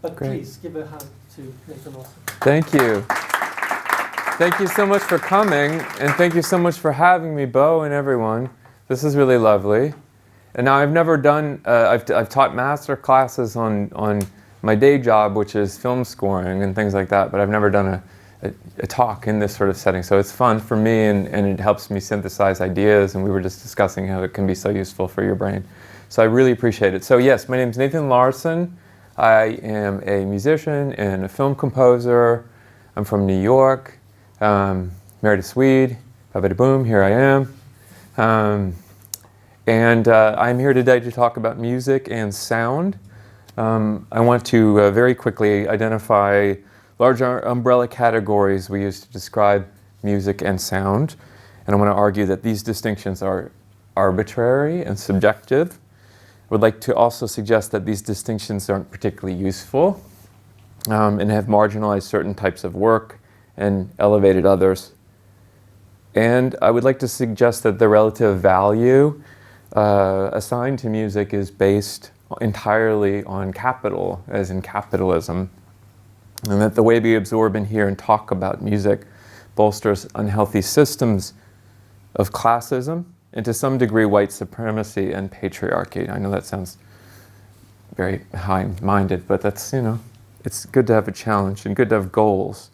But please give a hand to Nathan Larson. Thank you. Thank you so much for coming, and thank you so much for having me, Bo and everyone. This is really lovely. And now I've never done, I've taught master classes on my day job, which is film scoring and things like that, but I've never done a talk in this sort of setting. So it's fun for me, and it helps me synthesize ideas, and we were just discussing how it can be so useful for your brain. So I really appreciate it. So yes, my name is Nathan Larson. I am a musician and a film composer. I'm from New York, married a Swede, boom, here I am. And I'm here today to talk about music and sound. I want to very quickly identify larger umbrella categories we use to describe music and sound. And I want to argue that these distinctions are arbitrary and subjective. I would like to also suggest that these distinctions aren't particularly useful and have marginalized certain types of work and elevated others. And I would like to suggest that the relative value assigned to music is based entirely on capital, as in capitalism, and that the way we absorb and hear and talk about music bolsters unhealthy systems of classism and to some degree white supremacy and patriarchy. I know that sounds very high-minded, but that's, it's good to have a challenge and good to have goals.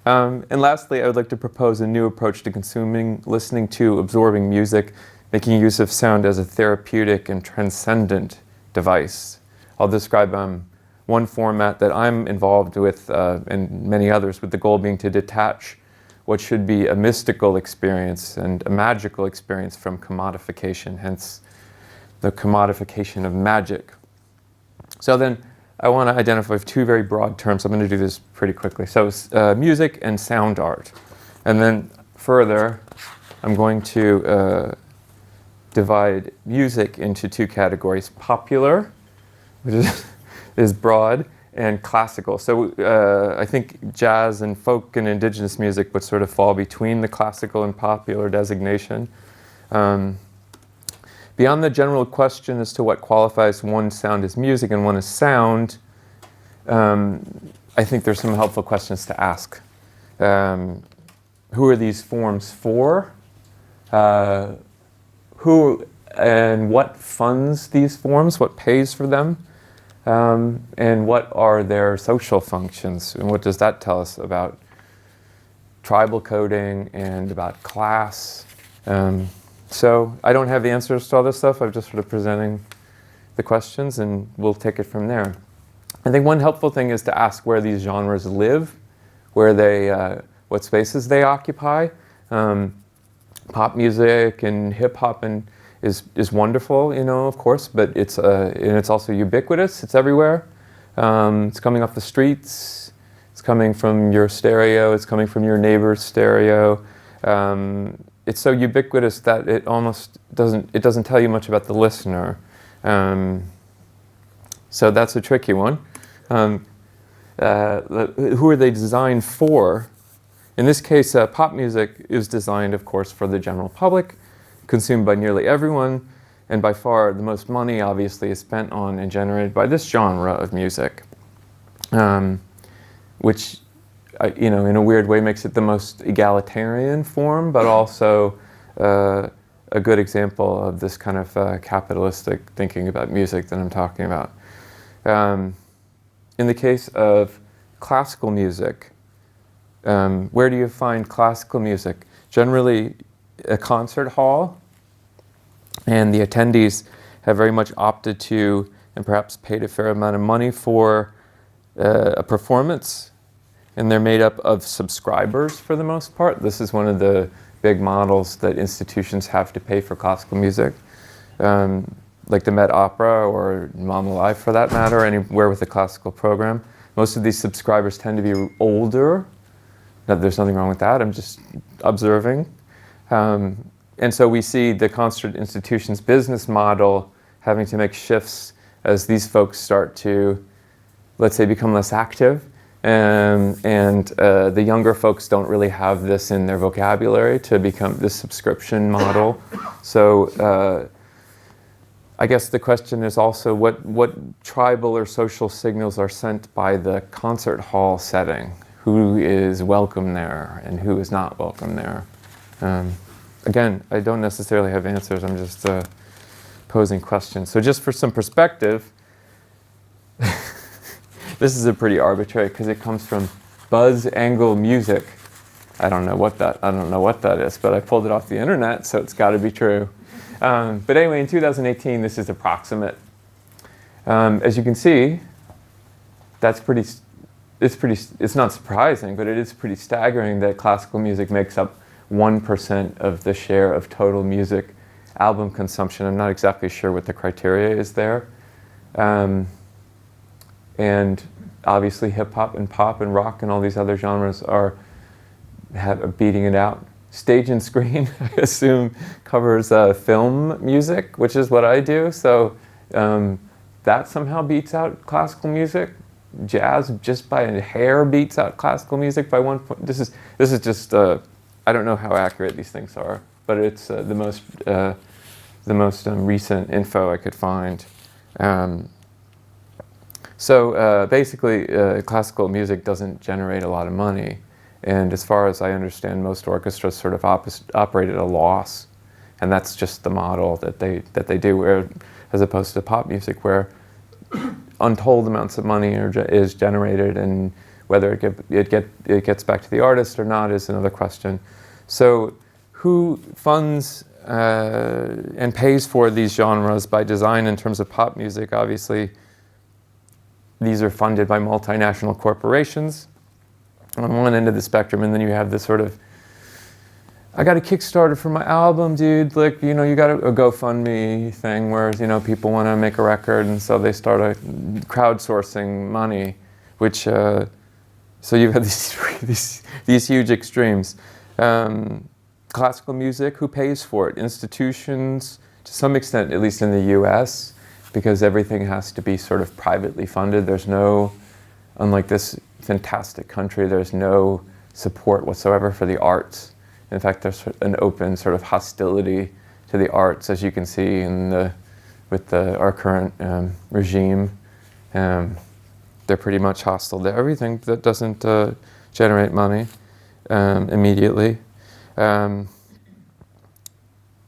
And lastly, I would like to propose a new approach to consuming, listening to, absorbing music, making use of sound as a therapeutic and transcendent device. I'll describe one format that I'm involved with, and many others, with the goal being to detach what should be a mystical experience and a magical experience from commodification, hence the commodification of magic. So then I want to identify two very broad terms. I'm going to do this pretty quickly. So music and sound art. And then further, I'm going to divide music into two categories: popular, which is broad, and classical. So I think jazz and folk and indigenous music would sort of fall between the classical and popular designation. Beyond the general question as to what qualifies one sound as music and one as sound, I think there's some helpful questions to ask. Who are these forms for? Who and what funds these forms? What pays for them? And what are their social functions? And what does that tell us about tribal coding and about class? So I don't have the answers to all this stuff. I'm just sort of presenting the questions, and we'll take it from there. I think one helpful thing is to ask where these genres live, where they, what spaces they occupy. Pop music and hip hop is wonderful, of course, but it's also ubiquitous. It's everywhere. It's coming off the streets. It's coming from your stereo. It's coming from your neighbor's stereo. It's so ubiquitous that it almost doesn't tell you much about the listener. So that's a tricky one. Who are they designed for? In this case, pop music is designed, of course, for the general public, consumed by nearly everyone, and by far the most money, obviously, is spent on and generated by this genre of music, which, in a weird way, makes it the most egalitarian form, but also a good example of this kind of capitalistic thinking about music that I'm talking about. In the case of classical music, where do you find classical music? Generally, a concert hall, and the attendees have very much opted to, and perhaps paid a fair amount of money for a performance, and they're made up of subscribers for the most part. This is one of the big models that institutions have to pay for classical music, like the Met Opera or Mama Live for that matter, anywhere with a classical program. Most of these subscribers tend to be older. Now, there's nothing wrong with that, I'm just observing. And so we see the concert institution's business model having to make shifts as these folks start to, let's say, become less active. And the younger folks don't really have this in their vocabulary to become this subscription model. So I guess the question is also what tribal or social signals are sent by the concert hall setting? Who is welcome there and who is not welcome there? Again, I don't necessarily have answers. I'm just posing questions. So just for some perspective, this is a pretty arbitrary because it comes from Buzz Angle Music. I don't know what that is, but I pulled it off the internet, so it's got to be true. But anyway, in 2018, this is approximate. As you can see, it's not surprising, but it is pretty staggering that classical music makes up 1% of the share of total music album consumption. I'm not exactly sure what the criteria is there. And obviously hip hop and pop and rock and all these other genres are beating it out. Stage and Screen, I assume, covers film music, which is what I do. So that somehow beats out classical music. Jazz, just by a hair, beats out classical music by 1 point. This is just I don't know how accurate these things are, but it's the most recent info I could find. So basically, classical music doesn't generate a lot of money. And as far as I understand, most orchestras sort of operate at a loss. And that's just the model that they do, where, as opposed to pop music, where untold amounts of money is generated, and whether it gets back to the artist or not is another question. So who funds and pays for these genres by design in terms of pop music? Obviously, these are funded by multinational corporations on one end of the spectrum, and then you have this sort of, I got a Kickstarter for my album, dude. Like, you got a GoFundMe thing where, people want to make a record, and so they start crowdsourcing money, which, so you have these huge extremes. Classical music, who pays for it? Institutions, to some extent, at least in the US, because everything has to be sort of privately funded. There's no, unlike this fantastic country, there's no support whatsoever for the arts. In fact, there's an open sort of hostility to the arts, as you can see with our current regime. They're pretty much hostile to everything that doesn't generate money immediately. And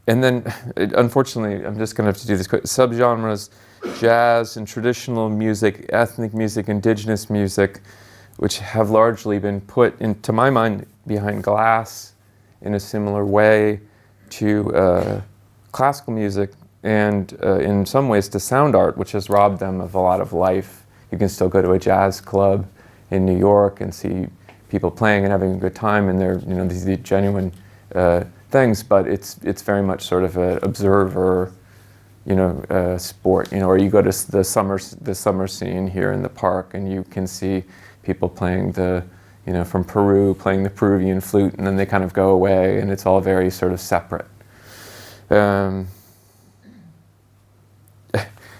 then, unfortunately, I'm just going to have to do this quick. Subgenres, jazz and traditional music, ethnic music, indigenous music, which have largely been put, to my mind, behind glass in a similar way to classical music, and in some ways to sound art, which has robbed them of a lot of life. You can still go to a jazz club in New York and see people playing and having a good time, and they're these genuine things, but it's very much sort of an observer, sport. Or you go to the summer scene here in the park, and you can see people playing from Peru, playing the Peruvian flute, and then they kind of go away, and it's all very sort of separate.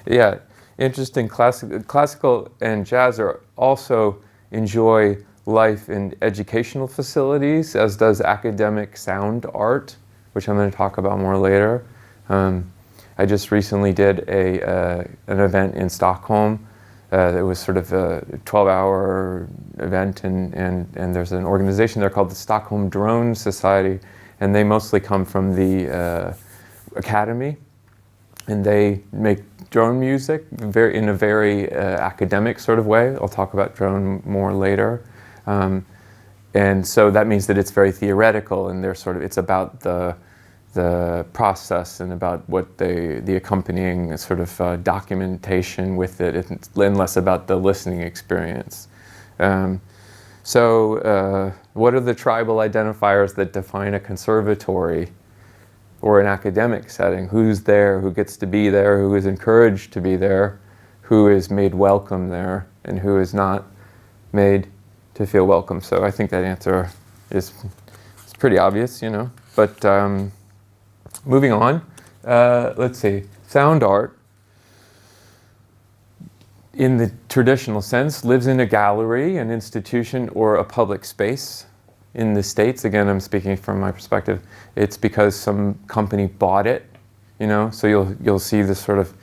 Yeah, interesting. Classical and jazz are also enjoy life in educational facilities, as does academic sound art, which I'm going to talk about more later. I just recently did an event in Stockholm. It was sort of a 12-hour event, and there's an organization there called the Stockholm Drone Society, and they mostly come from the academy, and they make drone music in a very academic sort of way. I'll talk about drone more later. And so that means that it's very theoretical, and it's about the process and about what the accompanying sort of documentation with it, and less about the listening experience. So what are the tribal identifiers that define a conservatory or an academic setting? Who's there, who gets to be there, who is encouraged to be there, who is made welcome there, and who is not made to feel welcome? So I think that answer is pretty obvious, But moving on, let's see. Sound art, in the traditional sense, lives in a gallery, an institution, or a public space. In the States, again, I'm speaking from my perspective, it's because some company bought it, So you'll see this sort of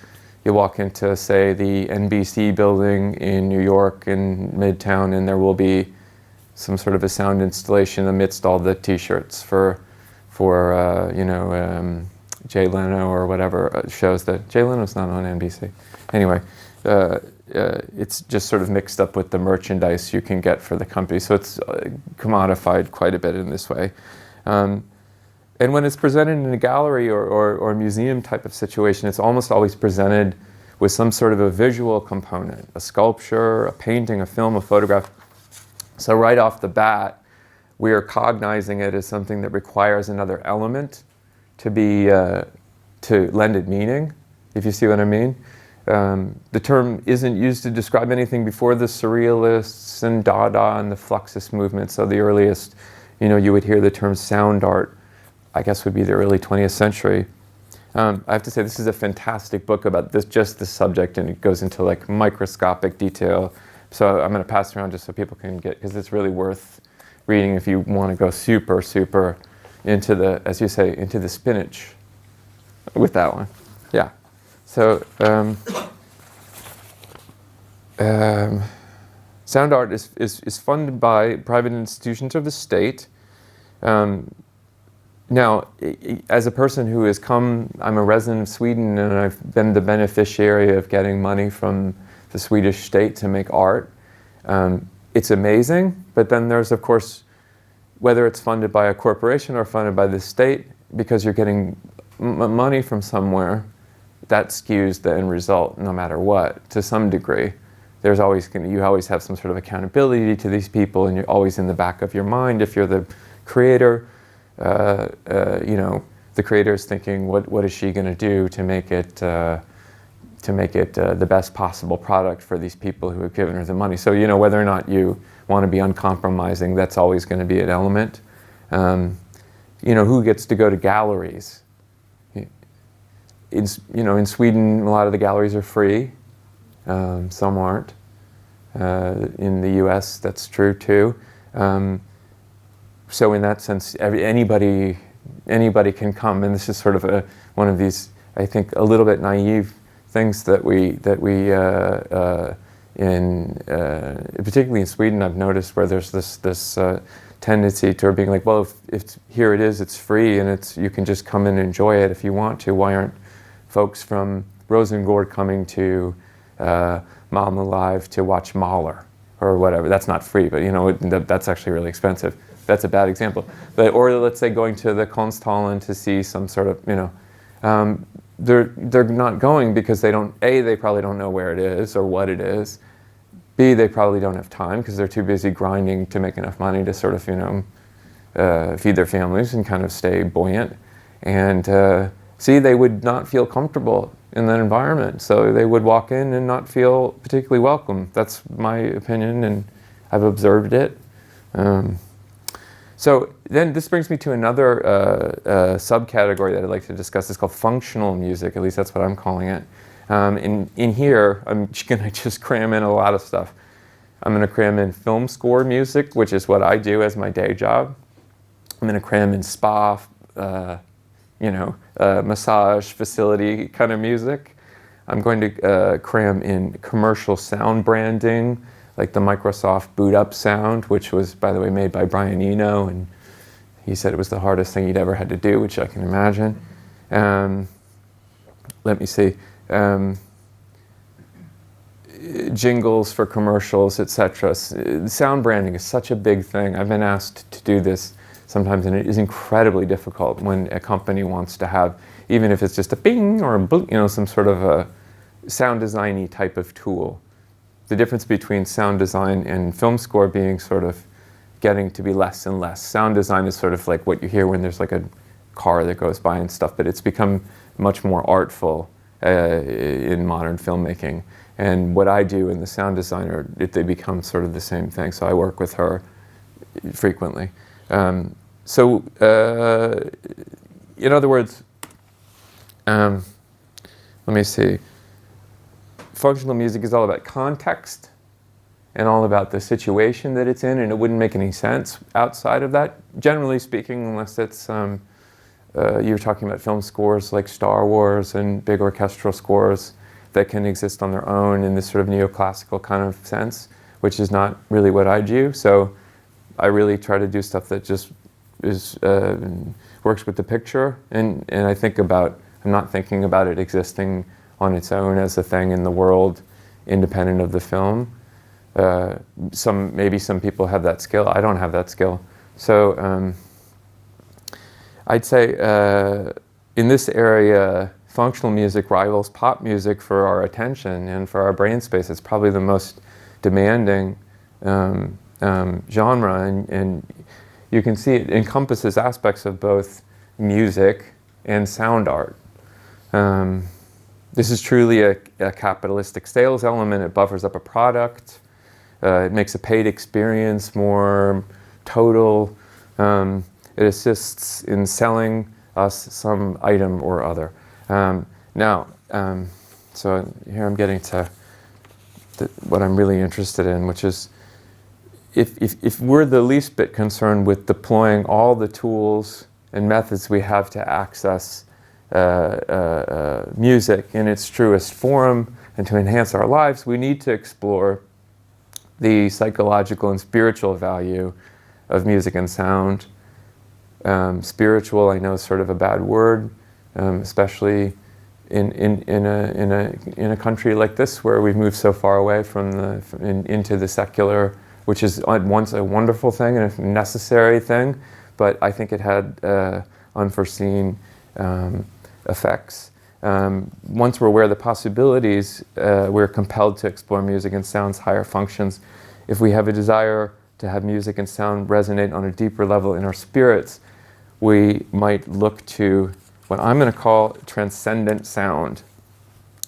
You walk into, say, the NBC building in New York in Midtown, and there will be some sort of a sound installation amidst all the T-shirts for Jay Leno or whatever shows that Jay Leno's not on NBC. Anyway, it's just sort of mixed up with the merchandise you can get for the company. So it's commodified quite a bit in this way. And when it's presented in a gallery or museum type of situation, it's almost always presented with some sort of a visual component, a sculpture, a painting, a film, a photograph. So right off the bat, we are cognizing it as something that requires another element to be, to lend it meaning, if you see what I mean. The term isn't used to describe anything before the Surrealists and Dada and the Fluxus movement. So the earliest, you would hear the term sound art, I guess would be the early 20th century. I have to say this is a fantastic book about just this subject, and it goes into like microscopic detail. So I'm going to pass it around just so people can get, because it's really worth reading if you want to go super, super into the, as you say, into the spinach with that one. Yeah. So sound art is funded by private institutions of the state. Now, as a person who has come, I'm a resident of Sweden, and I've been the beneficiary of getting money from the Swedish state to make art. It's amazing, but then there's, of course, whether it's funded by a corporation or funded by the state, because you're getting money from somewhere, that skews the end result no matter what, to some degree. There's always you always have some sort of accountability to these people, and you're always in the back of your mind if you're the creator. The creator is thinking, what is she going to do to make it the best possible product for these people who have given her the money. So whether or not you want to be uncompromising, that's always going to be an element. Who gets to go to galleries? In Sweden, a lot of the galleries are free. Some aren't. In the U.S., that's true too. So in that sense, anybody can come, and this is sort of one of these, I think, a little bit naive things that we particularly in Sweden, I've noticed, where there's this tendency to being like, well, if here it is, it's free, and you can just come and enjoy it if you want to. Why aren't folks from Rosengård coming to Malmö Live to watch Mahler or whatever? That's not free, but that's actually really expensive. That's a bad example. Or let's say going to the Konsthallen to see some sort of, they're not going because they probably don't know where it is or what it is. B, they probably don't have time because they're too busy grinding to make enough money to sort of, feed their families and kind of stay buoyant. And C, they would not feel comfortable in that environment. So they would walk in and not feel particularly welcome. That's my opinion, and I've observed it. So then this brings me to another subcategory that I'd like to discuss. It's called functional music, at least that's what I'm calling it. In here, I'm going to just cram in a lot of stuff. I'm going to cram in film score music, which is what I do as my day job. I'm going to cram in spa, massage facility kind of music. I'm going to cram in commercial sound branding, like the Microsoft boot up sound, which was, by the way, made by Brian Eno, and he said it was the hardest thing he'd ever had to do, which I can imagine. Let me see. Jingles for commercials, etc. Sound branding is such a big thing. I've been asked to do this sometimes, and it is incredibly difficult when a company wants to have, even if it's just a bing or a boom, some sort of a sound designy type of tool. The difference between sound design and film score being sort of getting to be less and less. Sound design is sort of like what you hear when there's like a car that goes by and stuff, but it's become much more artful in modern filmmaking. And what I do in the sound designer, they become sort of the same thing. So I work with her frequently. In other words, let me see. Functional music is all about context and all about the situation that it's in, and it wouldn't make any sense outside of that, generally speaking, unless it's you're talking about film scores like Star Wars and big orchestral scores. that can exist on their own in this sort of neoclassical kind of sense, which is not really what I do. So I really try to do stuff that just is works with the picture, and I think about, I'm not thinking about it existing on its own as a thing in the world, independent of the film. Maybe some people have that skill. I don't have that skill. So I'd say in this area, functional music rivals pop music for our attention and for our brain space. It's probably the most demanding genre, and you can see it encompasses aspects of both music and sound art. This is truly a capitalistic sales element. It buffers up a product. It makes a paid experience more total. It assists in selling us some item or other. So here I'm getting to what I'm really interested in, which is if we're the least bit concerned with deploying all the tools and methods we have to access music in its truest form and to enhance our lives, we need to explore the psychological and spiritual value of music and sound. Spiritual, I know, is sort of a bad word, especially in a country like this where we've moved so far away from into the secular, which is at once a wonderful thing and a necessary thing, but I think it had unforeseen effects. Once we're aware of the possibilities, we're compelled to explore music and sound's higher functions. If we have a desire to have music and sound resonate on a deeper level in our spirits, we might look to what I'm going to call transcendent sound.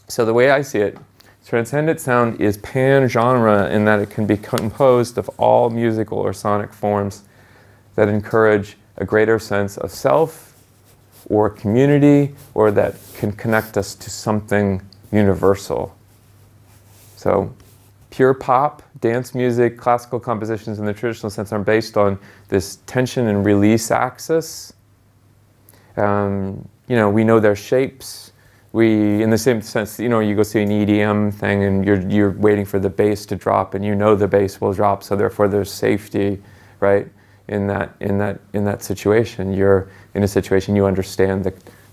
So the way I see it, transcendent sound is pan-genre in that it can be composed of all musical or sonic forms that encourage a greater sense of self or community, or that can connect us to something universal. So pure pop, dance music, classical compositions in the traditional sense are based on this tension and release axis. We know their shapes. In the same sense, you go see an EDM thing and you're waiting for the bass to drop, and the bass will drop, so therefore there's safety, right? In that situation, you're in a situation you understand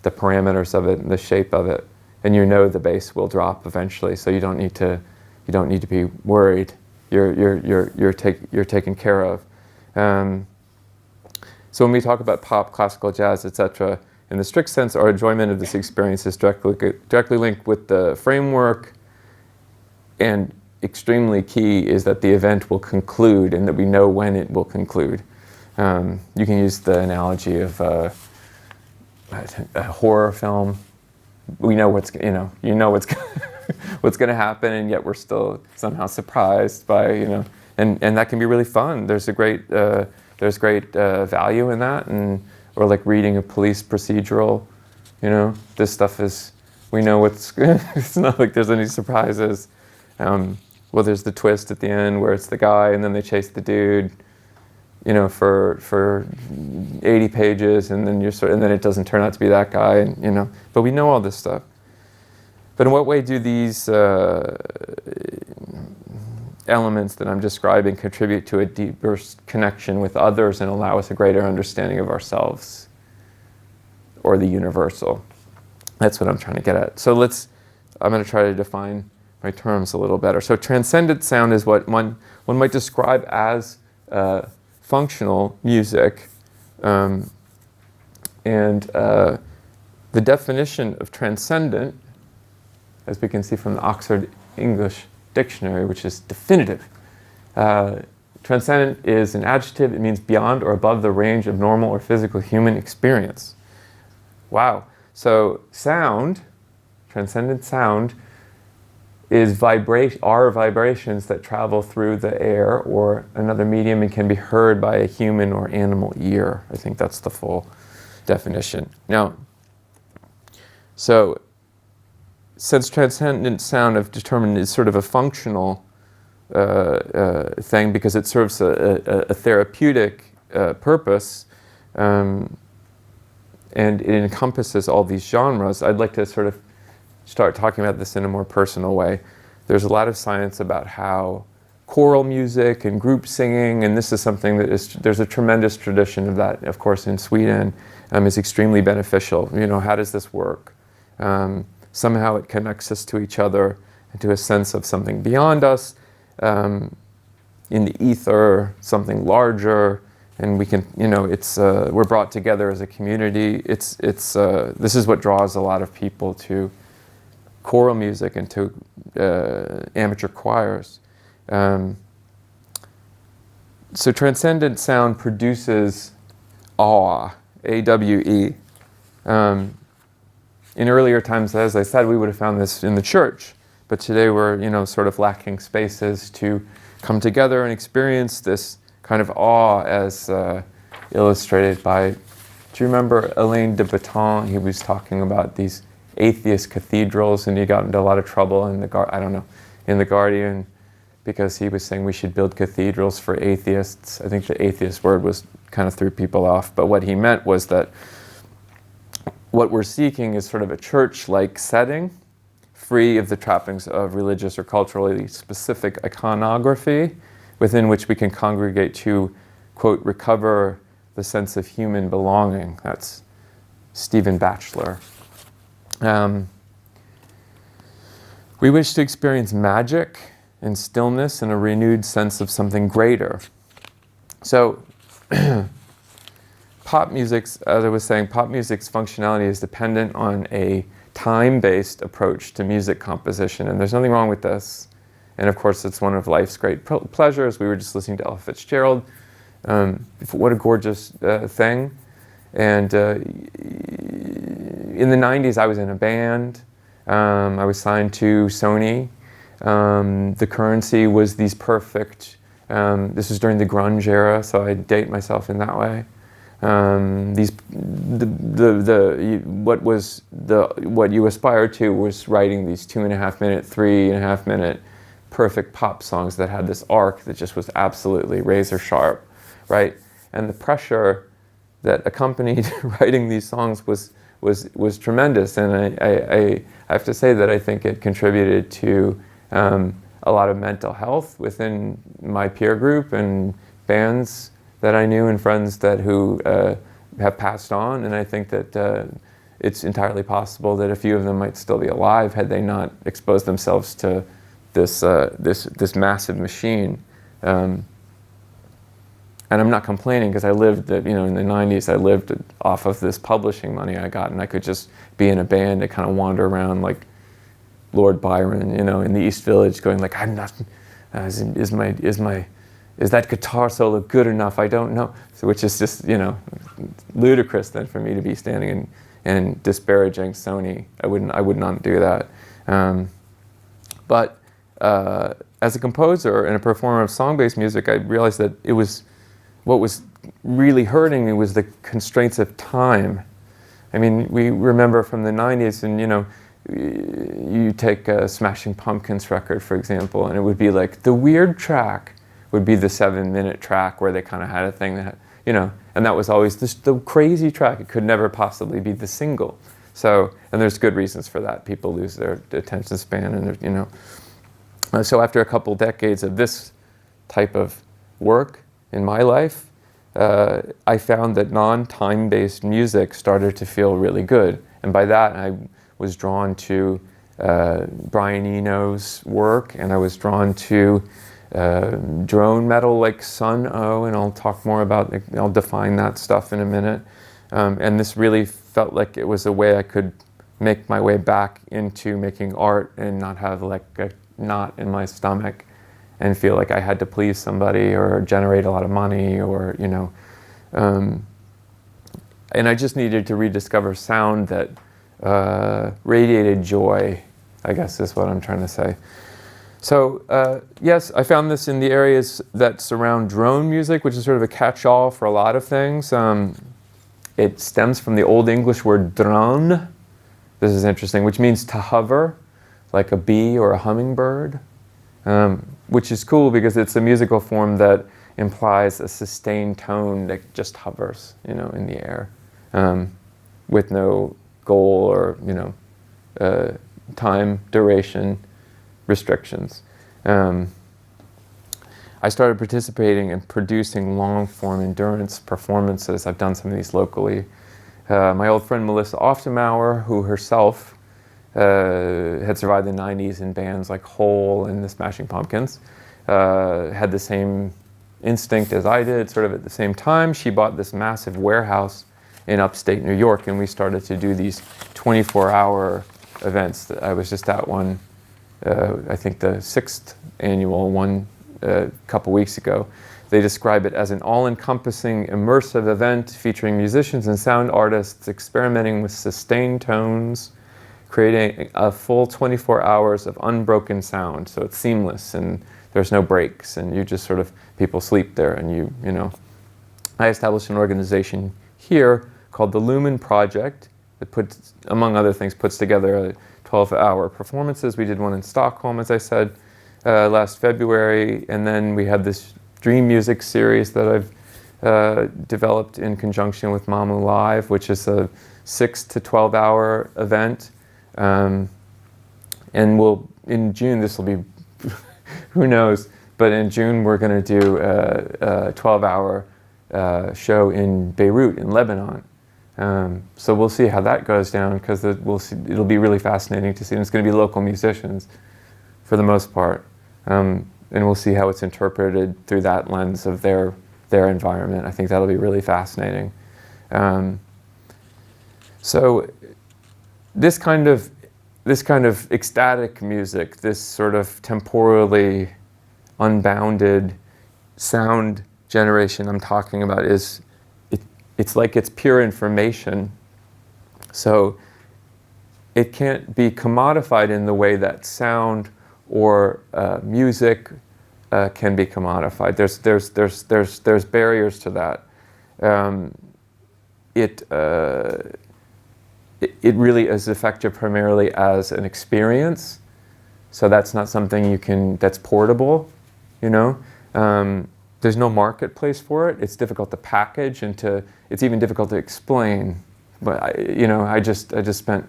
the parameters of it and the shape of it, and the bass will drop eventually, so you don't need to be worried. You're taken care of. So when we talk about pop, classical, jazz, etc., in the strict sense, our enjoyment of this experience is directly linked with the framework, and extremely key is that the event will conclude and that we know when it will conclude. You can use the analogy of a horror film. We know what's what's what's going to happen, and yet we're still somehow surprised by and that can be really fun. There's great value in that, or like reading a police procedural. This stuff is, we know what's. It's not like there's any surprises. Well, there's the twist at the end where it's the guy, and then they chase the dude. For 80 pages, and then and then it doesn't turn out to be that guy, and But we know all this stuff. But in what way do these elements that I'm describing contribute to a deeper connection with others and allow us a greater understanding of ourselves or the universal? That's what I'm trying to get at. So I'm going to try to define my terms a little better. So transcendent sound is what one might describe as functional music, and the definition of transcendent, as we can see from the Oxford English Dictionary, which is definitive. Transcendent is an adjective. It means beyond or above the range of normal or physical human experience. Wow. So sound, transcendent sound, is vibrations that travel through the air or another medium and can be heard by a human or animal ear. I think that's the full definition. Now, so since transcendent sound I've determined is sort of a functional thing because it serves a therapeutic purpose, and it encompasses all these genres, I'd like to sort of start talking about this in a more personal way. There's a lot of science about how choral music and group singing, and this is something that there's a tremendous tradition of that, of course, in Sweden, is extremely beneficial. How does this work? Somehow it connects us to each other and to a sense of something beyond us, in the ether, something larger, and we can, we're brought together as a community. This is what draws a lot of people to choral music and to amateur choirs. So transcendent sound produces awe, A-W-E. In earlier times, as I said, we would have found this in the church, but today we're, sort of lacking spaces to come together and experience this kind of awe as illustrated by, do you remember Alain de Botton? He was talking about these atheist cathedrals, and he got into a lot of trouble in the Guardian, because he was saying we should build cathedrals for atheists. I think the atheist word was kind of threw people off, but what he meant was that what we're seeking is sort of a church-like setting, free of the trappings of religious or culturally specific iconography, within which we can congregate to, quote, recover the sense of human belonging. That's Stephen Batchelor. We wish to experience magic and stillness and a renewed sense of something greater. So, pop music's, as I was saying, pop music's functionality is dependent on a time-based approach to music composition, and there's nothing wrong with this. And of course, it's one of life's great pleasures. We were just listening to Ella Fitzgerald. What a gorgeous thing. And in the 90s, I was in a band. I was signed to Sony. The currency was these perfect, this was during the grunge era, so I date myself in that way. What you aspire to was writing these 2.5 minute, 3.5 minute perfect pop songs that had this arc that just was absolutely razor sharp, right? And the pressure that accompanied writing these songs was tremendous, and I have to say that I think it contributed to a lot of mental health within my peer group and bands that I knew and friends who have passed on, and I think that it's entirely possible that a few of them might still be alive had they not exposed themselves to this massive machine. And I'm not complaining, because I lived, in the 90s, I lived off of this publishing money I got, and I could just be in a band and kind of wander around like Lord Byron, in the East Village, going like, I'm not, is that guitar solo good enough? I don't know. So, which is just, ludicrous then for me to be standing and disparaging Sony. I would not do that. But as a composer and a performer of song-based music, I realized that what was really hurting me was the constraints of time. I mean, we remember from the 90s, and you take a Smashing Pumpkins record, for example, and it would be like the weird track would be the 7-minute track where they kind of had a thing that, and that was always the crazy track. It could never possibly be the single. So, and there's good reasons for that. People lose their attention span, and so after a couple decades of this type of work in my life, I found that non-time-based music started to feel really good. And by that, I was drawn to Brian Eno's work, and I was drawn to drone metal like Sun O, and I'll talk more about it. I'll define that stuff in a minute. And this really felt like it was a way I could make my way back into making art and not have like a knot in my stomach and feel like I had to please somebody or generate a lot of money or, and I just needed to rediscover sound that radiated joy, I guess is what I'm trying to say. So yes, I found this in the areas that surround drone music, which is sort of a catch-all for a lot of things. It stems from the Old English word drone. This is interesting, which means to hover, like a bee or a hummingbird, which is cool because it's a musical form that implies a sustained tone that just hovers, in the air, with no goal or, time, duration restrictions. I started participating and producing long-form endurance performances. I've done some of these locally. My old friend Melissa Oftenmauer, who herself had survived the 90s in bands like Hole and the Smashing Pumpkins, had the same instinct as I did, sort of at the same time. She bought this massive warehouse in upstate New York, and we started to do these 24-hour events. I was just at one, I think the 6th annual one, a couple weeks ago. They describe it as an all-encompassing immersive event featuring musicians and sound artists experimenting with sustained tones, creating a full 24 hours of unbroken sound. So it's seamless and there's no breaks, and you just sort of, people sleep there, and you know. I established an organization here called the Lumen Project that puts, among other things, puts together 12-hour performances. We did one in Stockholm, as I said, last February, and then we had this Dream Music series that I've developed in conjunction with Mamu Live, which is a 6 to 12-hour event. And in June, this will be, who knows, but in June we're going to do a 12-hour show in Beirut, in Lebanon. So we'll see how that goes down, because it'll be really fascinating to see. And it's going to be local musicians for the most part. And we'll see how it's interpreted through that lens of their environment. I think that'll be really fascinating. So this kind of ecstatic music, this sort of temporally unbounded sound generation I'm talking about, it's like it's pure information. So it can't be commodified in the way that sound or music can be commodified. There's barriers to that. It really is effective primarily as an experience. So that's not something that's portable, you know. There's no marketplace for it. It's difficult to package, and it's even difficult to explain. But I just spent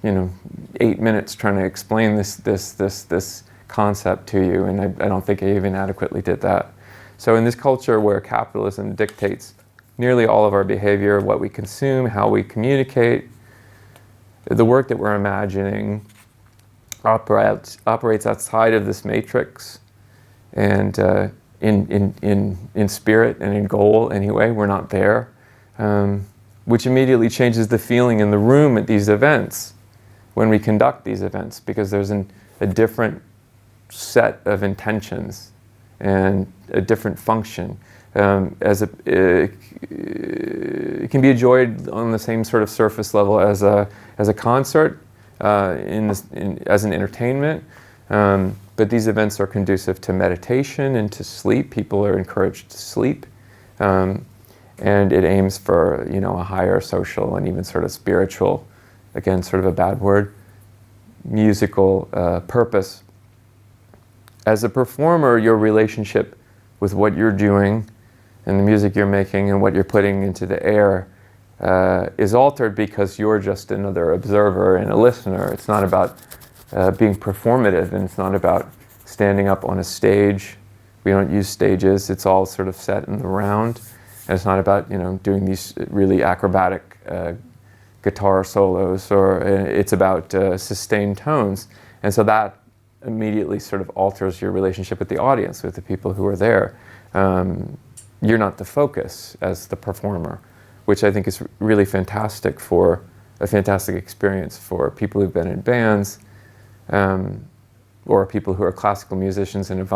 8 minutes trying to explain this concept to you, and I don't think I even adequately did that. So in this culture where capitalism dictates nearly all of our behavior, what we consume, how we communicate, the work that we're imagining operates outside of this matrix, and in spirit and in goal anyway, we're not there, which immediately changes the feeling in the room at these events when we conduct these events, because there's a different set of intentions and a different function. It can be enjoyed on the same sort of surface level as a concert, as an entertainment. But these events are conducive to meditation and to sleep. People are encouraged to sleep. And it aims for, a higher social and even sort of spiritual, again, sort of a bad word, musical purpose. As a performer, your relationship with what you're doing and the music you're making and what you're putting into the air is altered, because you're just another observer and a listener. It's not about being performative, and it's not about standing up on a stage. We don't use stages. It's all sort of set in the round. And it's not about, doing these really acrobatic guitar solos, or it's about sustained tones. And so that immediately sort of alters your relationship with the audience, with the people who are there. You're not the focus as the performer, which I think is really fantastic experience for people who've been in bands, or people who are classical musicians and have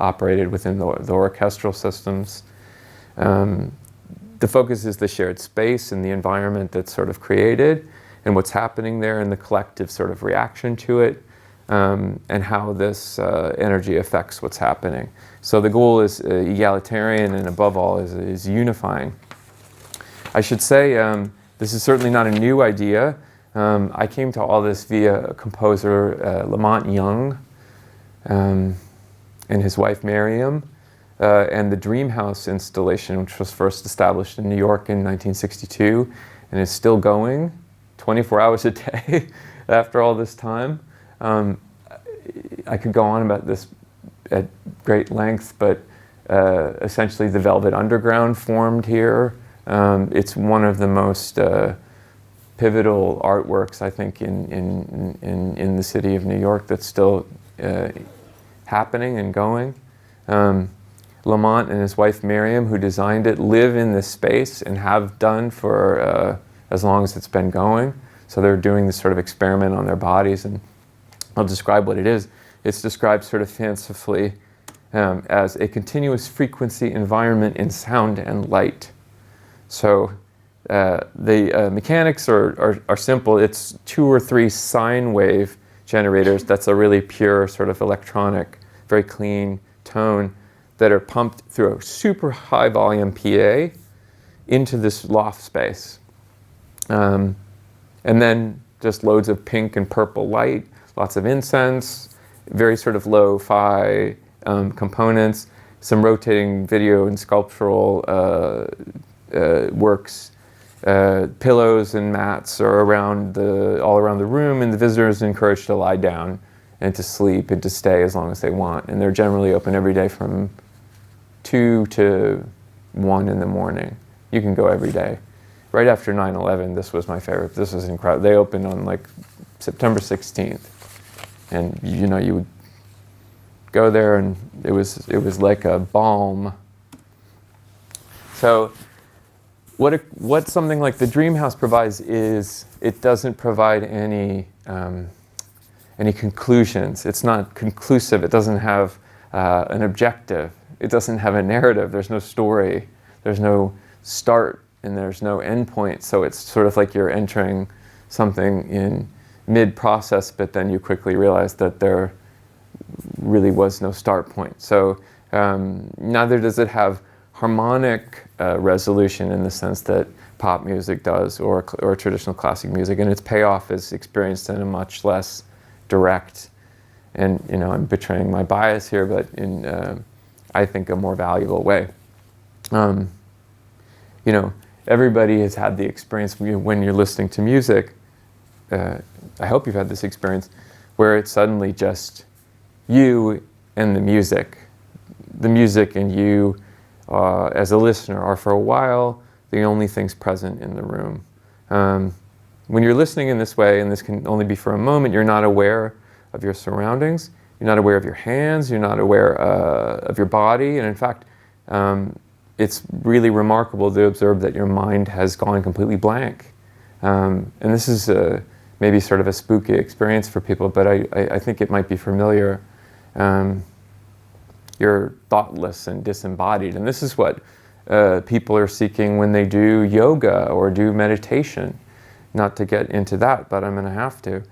operated within the orchestral systems. The focus is the shared space and the environment that's sort of created, and what's happening there, and the collective sort of reaction to it, and how this energy affects what's happening. So the goal is egalitarian, and above all is unifying. I should say this is certainly not a new idea. I came to all this via composer Lamont Young and his wife Miriam, and the Dream House installation, which was first established in New York in 1962 and is still going 24 hours a day. after all this time. I could go on about this at great length, but essentially the Velvet Underground formed here. It's one of the most pivotal artworks, I think, in the city of New York that's still happening and going. Lamont and his wife Miriam, who designed it, live in this space and have done for as long as it's been going. So they're doing this sort of experiment on their bodies, and I'll describe what it is. It's described sort of fancifully as a continuous frequency environment in sound and light. So the mechanics are simple. It's 2 or 3 sine wave generators. That's a really pure sort of electronic, very clean tone that are pumped through a super high volume PA into this loft space. And then just loads of pink and purple light, lots of incense, very sort of lo-fi components, some rotating video and sculptural works. Pillows and mats are all around the room, and the visitors are encouraged to lie down and to sleep and to stay as long as they want. And they're generally open every day from 2 to 1 in the morning. You can go every day. Right after 9/11, this was my favorite. This was incredible. They opened on like September 16th, and you would go there, and it was like a balm. So what something like the Dream House provides is it doesn't provide any conclusions. It's not conclusive. It doesn't have an objective. It doesn't have a narrative. There's no story. There's no start and there's no end point. So it's sort of like you're entering something in mid-process, but then you quickly realize that there really was no start point. So neither does it have harmonic resolution in the sense that pop music does, or traditional classic music, and its payoff is experienced in a much less direct, and I'm betraying my bias here, but in I think a more valuable way. Everybody has had the experience when you're listening to music. I hope you've had this experience where it's suddenly just you and the music and you as a listener are for a while the only things present in the room. When you're listening in this way, and this can only be for a moment, you're not aware of your surroundings, you're not aware of your hands, you're not aware of your body, and in fact, it's really remarkable to observe that your mind has gone completely blank. And this is maybe sort of a spooky experience for people, but I think it might be familiar. You're thoughtless and disembodied, and this is what people are seeking when they do yoga or do meditation. Not to get into that, but I'm going to have to.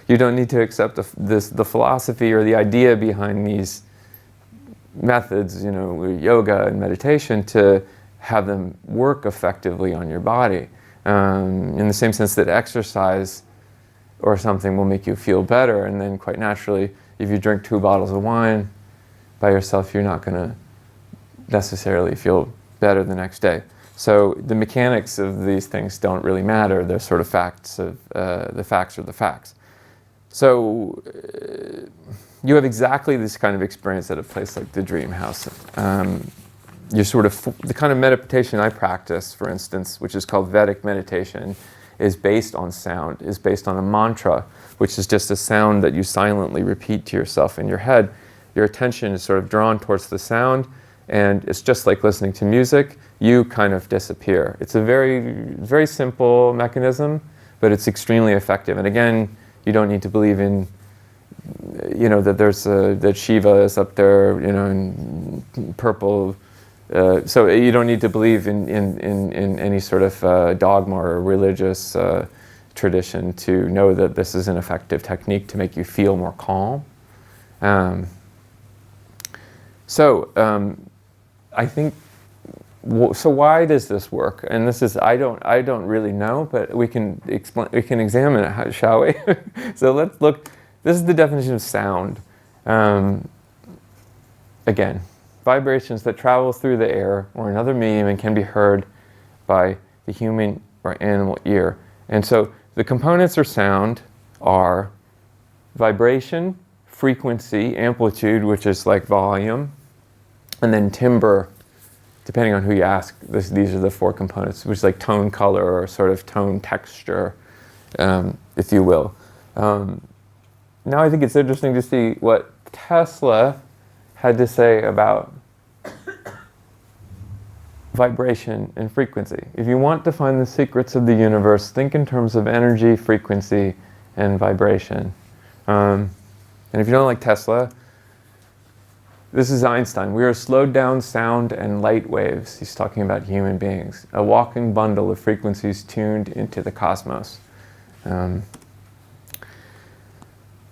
You don't need to accept the philosophy or the idea behind these methods, yoga and meditation, to have them work effectively on your body. In the same sense that exercise or something will make you feel better, and then quite naturally, if you drink 2 bottles of wine by yourself, you're not going to necessarily feel better the next day. So the mechanics of these things don't really matter. They're sort of facts of the facts are the facts. So you have exactly this kind of experience at a place like the Dream House. You're sort of the kind of meditation I practice, for instance, which is called Vedic meditation, is based on sound, is based on a mantra, which is just a sound that you silently repeat to yourself in your head. Your attention is sort of drawn towards the sound, and it's just like listening to music. You kind of disappear. It's a very, very simple mechanism, but it's extremely effective. And again, you don't need to believe in, that there's that Shiva is up there, in purple. So you don't need to believe in any sort of dogma or religious tradition to know that this is an effective technique to make you feel more calm. I think. So why does this work? And this is I don't really know, but we can examine it, shall we? So let's look. This is the definition of sound. Again, vibrations that travel through the air or another medium and can be heard by the human or animal ear. And so the components of sound are vibration, frequency, amplitude, which is like volume, and then timbre, depending on who you ask. These are the four components, which is like tone, color, or sort of tone texture, if you will. Now I think it's interesting to see what Tesla had to say about vibration and frequency. If you want to find the secrets of the universe, think in terms of energy, frequency, and vibration. And if you don't like Tesla, this is Einstein. We are slowed down sound and light waves. He's talking about human beings. A walking bundle of frequencies tuned into the cosmos.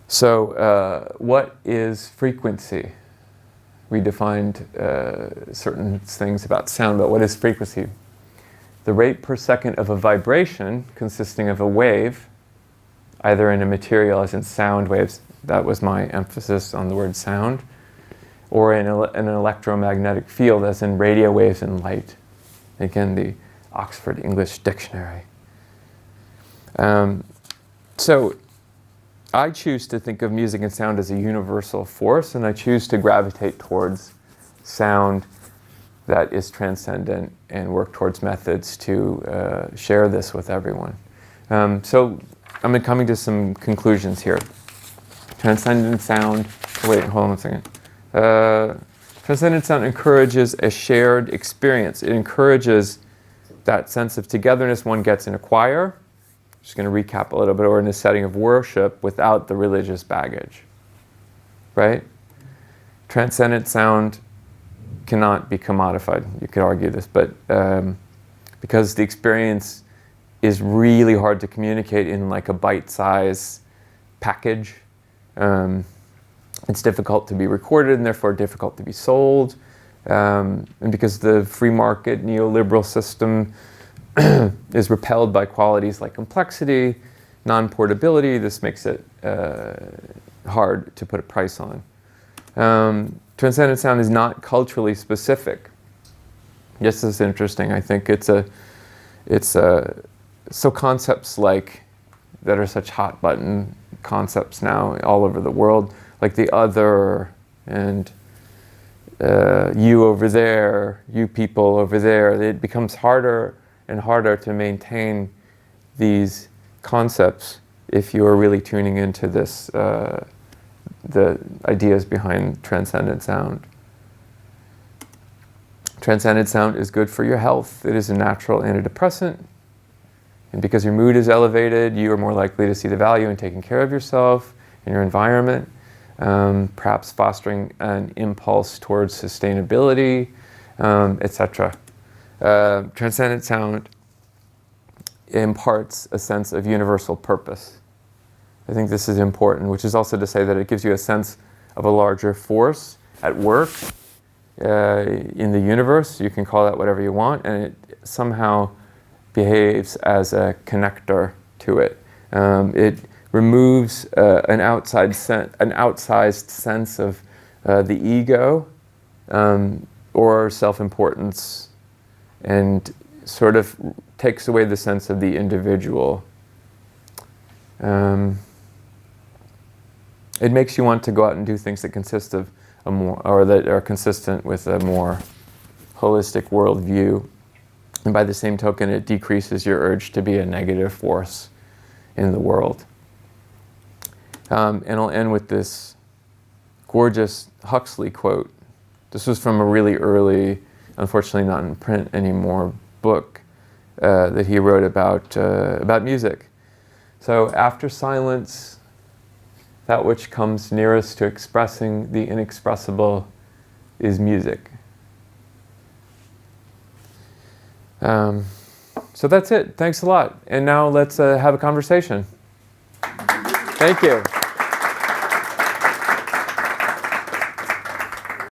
So what is frequency? We defined certain things about sound, but what is frequency? The rate per second of a vibration consisting of a wave, either in a material as in sound waves, that was my emphasis on the word sound, or in an electromagnetic field as in radio waves and light. Again, the Oxford English Dictionary. So I choose to think of music and sound as a universal force, and I choose to gravitate towards sound that is transcendent and work towards methods to share this with everyone. So I'm coming to some conclusions here. Transcendent sound, wait, hold on a second. Transcendent sound encourages a shared experience. It encourages that sense of togetherness one gets in a choir. Just going to recap a little bit, or in a setting of worship without the religious baggage, right? Transcendent sound cannot be commodified. You could argue this, but because the experience is really hard to communicate in like a bite-size package, it's difficult to be recorded and therefore difficult to be sold. And because the free market neoliberal system is repelled by qualities like complexity, non-portability, this makes it hard to put a price on. Transcendent sound is not culturally specific. This is interesting. I think so concepts like that are such hot button concepts now all over the world, like the other and you over there, you people over there, it becomes harder and harder to maintain these concepts if you are really tuning into this, the ideas behind transcendent sound. Transcendent sound is good for your health. It is a natural antidepressant. And because your mood is elevated, you are more likely to see the value in taking care of yourself and your environment, perhaps fostering an impulse towards sustainability, etc. Transcendent sound imparts a sense of universal purpose. I think this is important, which is also to say that it gives you a sense of a larger force at work in the universe. You can call that whatever you want, and it somehow behaves as a connector to it. It removes an outsized sense of the ego or self-importance, and sort of takes away the sense of the individual. It makes you want to go out and do things that consist of a more, or that are consistent with a more holistic worldview. And by the same token, it decreases your urge to be a negative force in the world. And I'll end with this gorgeous Huxley quote. This was from a really early, unfortunately not in print anymore, book that he wrote about music. So, after silence, that which comes nearest to expressing the inexpressible is music. So that's it. Thanks a lot. And now let's have a conversation. Thank you.